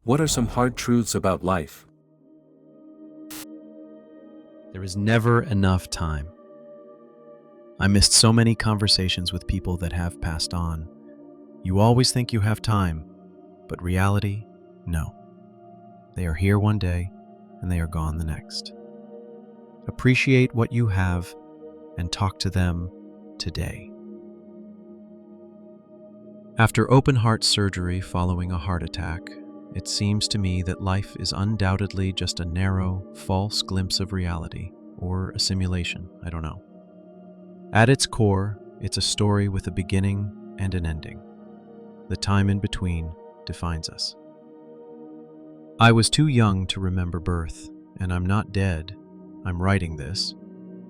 What are some hard truths about life? There is never enough time. I missed so many conversations with people that have passed on. You always think you have time, but reality, no. They are here one day, and they are gone the next. Appreciate what you have, and talk to them today. After open-heart surgery following a heart attack, it seems to me that life is undoubtedly just a narrow, false glimpse of reality, or a simulation, I don't know. At its core, it's a story with a beginning and an ending. The time in between defines us. I was too young to remember birth, and I'm not dead. I'm writing this,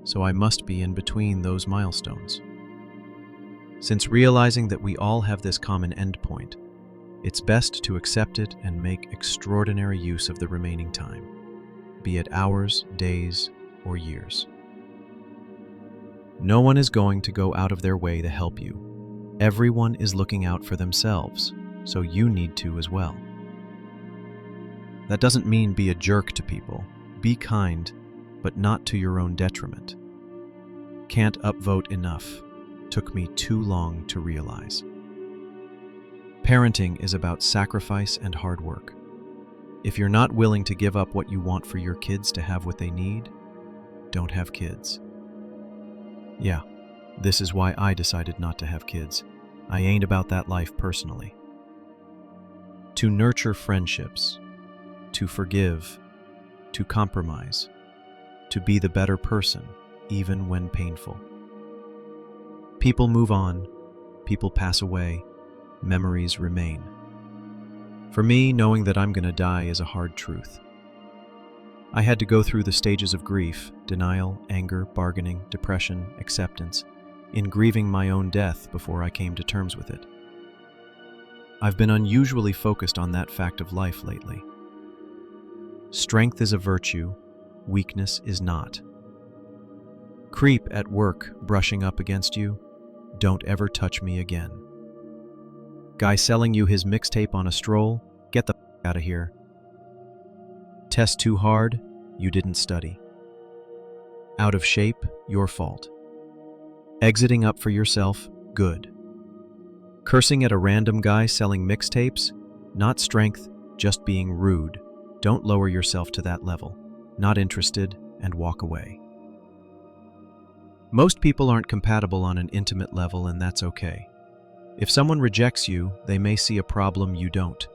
so I must be in between those milestones. Since realizing that we all have this common endpoint, it's best to accept it and make extraordinary use of the remaining time, be it hours, days, or years. No one is going to go out of their way to help you. Everyone is looking out for themselves, so you need to as well. That doesn't mean be a jerk to people. Be kind, but not to your own detriment. Can't upvote enough. Took me too long to realize. Parenting is about sacrifice and hard work. If you're not willing to give up what you want for your kids to have what they need, don't have kids. Yeah, this is why I decided not to have kids. I ain't about that life personally. To nurture friendships, to forgive, to compromise, to be the better person, even when painful. People move on, people pass away, memories remain. For me, knowing that I'm going to die is a hard truth. I had to go through the stages of grief, denial, anger, bargaining, depression, acceptance, in grieving my own death before I came to terms with it. I've been unusually focused on that fact of life lately. Strength is a virtue, weakness is not. Creep at work brushing up against you, don't ever touch me again. Guy selling you his mixtape on a stroll, get the f*** out of here. Test too hard, you didn't study. Out of shape, your fault. Exiting up for yourself, good. Cursing at a random guy selling mixtapes, not strength, just being rude. Don't lower yourself to that level. Not interested, and walk away. Most people aren't compatible on an intimate level, and that's okay. If someone rejects you, they may see a problem you don't.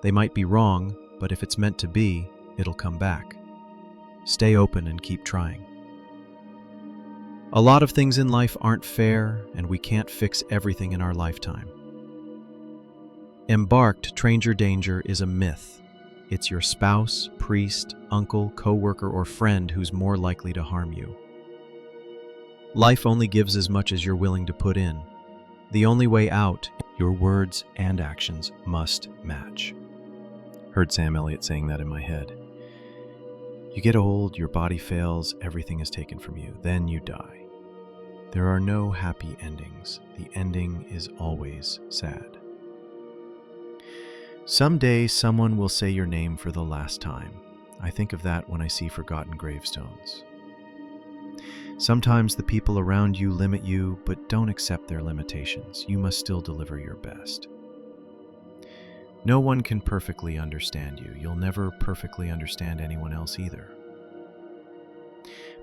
They might be wrong, but if it's meant to be, it'll come back. Stay open and keep trying. A lot of things in life aren't fair, and we can't fix everything in our lifetime. Embarked stranger danger is a myth. It's your spouse, priest, uncle, coworker, or friend who's more likely to harm you. Life only gives as much as you're willing to put in. The only way out, your words and actions must match. Heard Sam Elliott saying that in my head. You get old, your body fails, everything is taken from you, then you die. There are no happy endings. The ending is always sad. Someday someone will say your name for the last time. I think of that when I see forgotten gravestones. Sometimes the people around you limit you, but don't accept their limitations. You must still deliver your best. No one can perfectly understand you. You'll never perfectly understand anyone else either.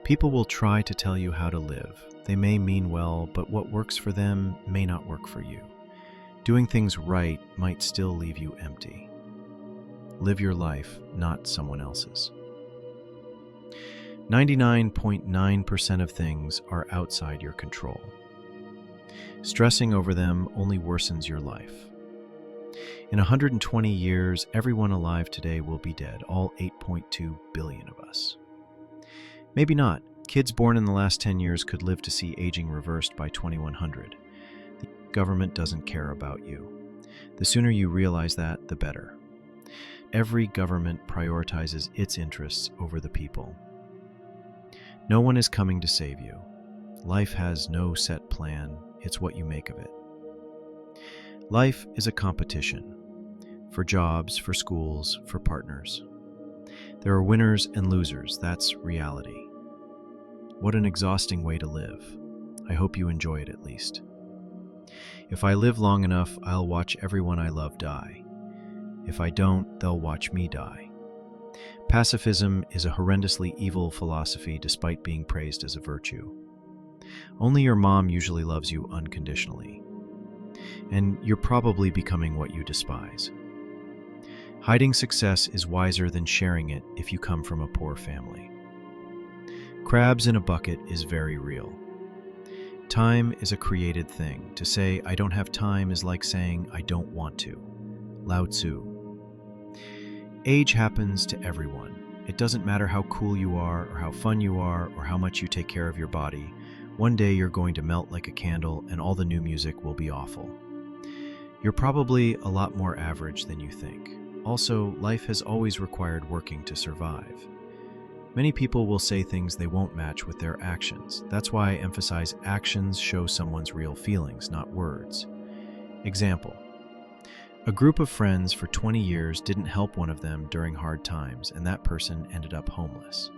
People will try to tell you how to live. They may mean well, but what works for them may not work for you. Doing things right might still leave you empty. Live your life, not someone else's. 99.9% of things are outside your control. Stressing over them only worsens your life. In 120 years, everyone alive today will be dead, all 8.2 billion of us. Maybe not. Kids born in the last 10 years could live to see aging reversed by 2100. The government doesn't care about you. The sooner you realize that, the better. Every government prioritizes its interests over the people. No one is coming to save you. Life has no set plan, it's what you make of it. Life is a competition. for jobs, for schools, for partners. There are winners and losers, that's reality. What an exhausting way to live. I hope you enjoy it at least. If I live long enough, I'll watch everyone I love die. If I don't, they'll watch me die. Pacifism is a horrendously evil philosophy despite being praised as a virtue. Only your mom usually loves you unconditionally. And you're probably becoming what you despise. Hiding success is wiser than sharing it if you come from a poor family. Crabs in a bucket is very real. Time is a created thing. To say, I don't have time is like saying, I don't want to. Lao Tzu. Age happens to everyone. It doesn't matter how cool you are, or how fun you are, or how much you take care of your body. One day you're going to melt like a candle and all the new music will be awful. You're probably a lot more average than you think. Also, life has always required working to survive. Many people will say things they won't match with their actions. That's why I emphasize actions show someone's real feelings, not words. Example. A group of friends for 20 years didn't help one of them during hard times, and that person ended up homeless.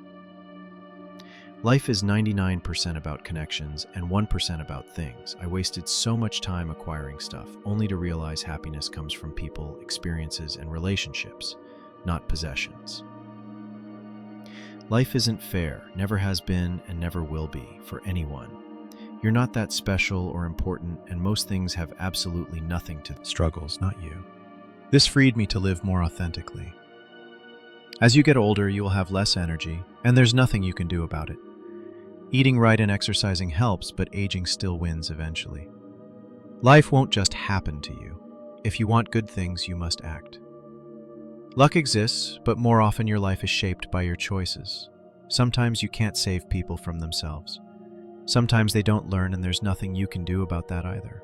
Life is 99% about connections and 1% about things. I wasted so much time acquiring stuff, only to realize happiness comes from people, experiences, and relationships, not possessions. Life isn't fair, never has been, and never will be, for anyone. You're not that special or important, and most things have absolutely nothing to struggles, not you. This freed me to live more authentically. As you get older, you will have less energy, and there's nothing you can do about it. Eating right and exercising helps, but aging still wins eventually. Life won't just happen to you. If you want good things, you must act. Luck exists, but more often your life is shaped by your choices. Sometimes you can't save people from themselves. Sometimes they don't learn, and there's nothing you can do about that either.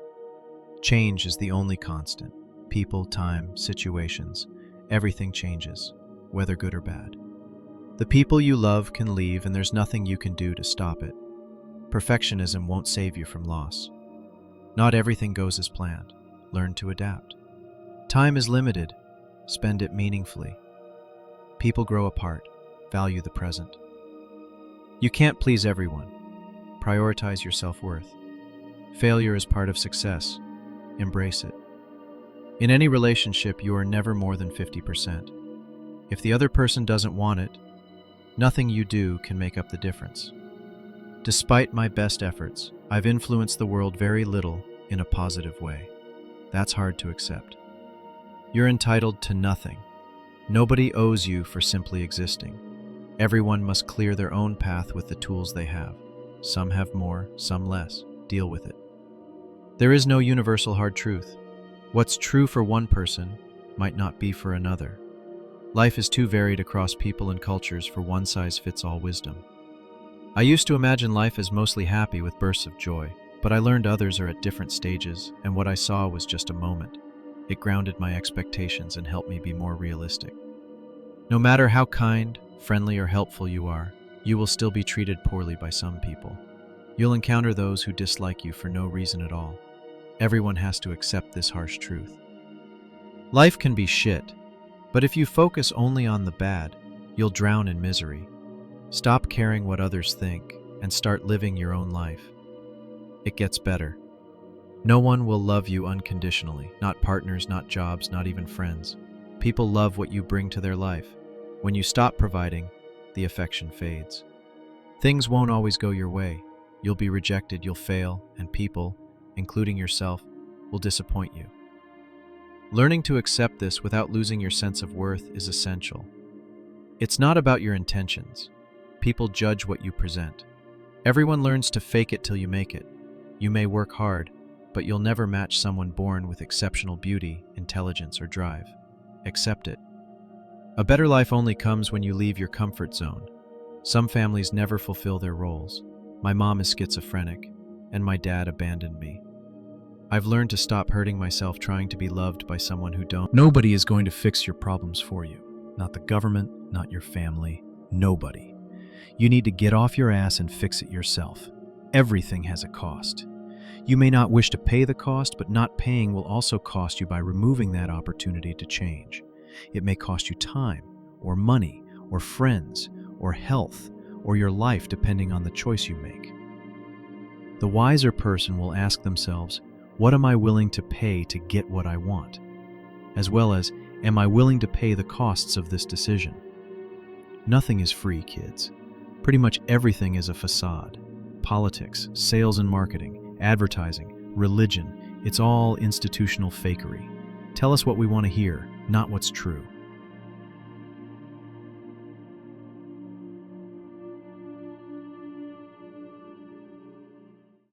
Change is the only constant. People, time, situations, everything changes, whether good or bad. The people you love can leave, and there's nothing you can do to stop it. Perfectionism won't save you from loss. Not everything goes as planned. Learn to adapt. Time is limited. Spend it meaningfully. People grow apart. Value the present. You can't please everyone. Prioritize your self-worth. Failure is part of success. Embrace it. In any relationship, you are never more than 50%. If the other person doesn't want it, nothing you do can make up the difference. Despite my best efforts, I've influenced the world very little in a positive way. That's hard to accept. You're entitled to nothing. Nobody owes you for simply existing. Everyone must clear their own path with the tools they have. Some have more, some less. Deal with it. There is no universal hard truth. What's true for one person might not be for another. Life is too varied across people and cultures for one-size-fits-all wisdom. I used to imagine life as mostly happy with bursts of joy, but I learned others are at different stages, and what I saw was just a moment. It grounded my expectations and helped me be more realistic. No matter how kind, friendly, or helpful you are, you will still be treated poorly by some people. You'll encounter those who dislike you for no reason at all. Everyone has to accept this harsh truth. Life can be shit, but if you focus only on the bad, you'll drown in misery. Stop caring what others think and start living your own life. It gets better. No one will love you unconditionally, not partners, not jobs, not even friends. People love what you bring to their life. When you stop providing, the affection fades. Things won't always go your way. You'll be rejected, you'll fail, and people, including yourself, will disappoint you. Learning to accept this without losing your sense of worth is essential. It's not about your intentions. People judge what you present. Everyone learns to fake it till you make it. You may work hard, but you'll never match someone born with exceptional beauty, intelligence, or drive. Accept it. A better life only comes when you leave your comfort zone. Some families never fulfill their roles. My mom is schizophrenic, and my dad abandoned me. I've learned to stop hurting myself trying to be loved by someone who don't. Nobody is going to fix your problems for you. Not the government, not your family, nobody. You need to get off your ass and fix it yourself. Everything has a cost. You may not wish to pay the cost, but not paying will also cost you by removing that opportunity to change. It may cost you time, or money, or friends, or health, or your life, depending on the choice you make. The wiser person will ask themselves, what am I willing to pay to get what I want? As well as, am I willing to pay the costs of this decision? Nothing is free, kids. Pretty much everything is a facade. Politics, sales and marketing, advertising, religion, it's all institutional fakery. Tell us what we want to hear, not what's true.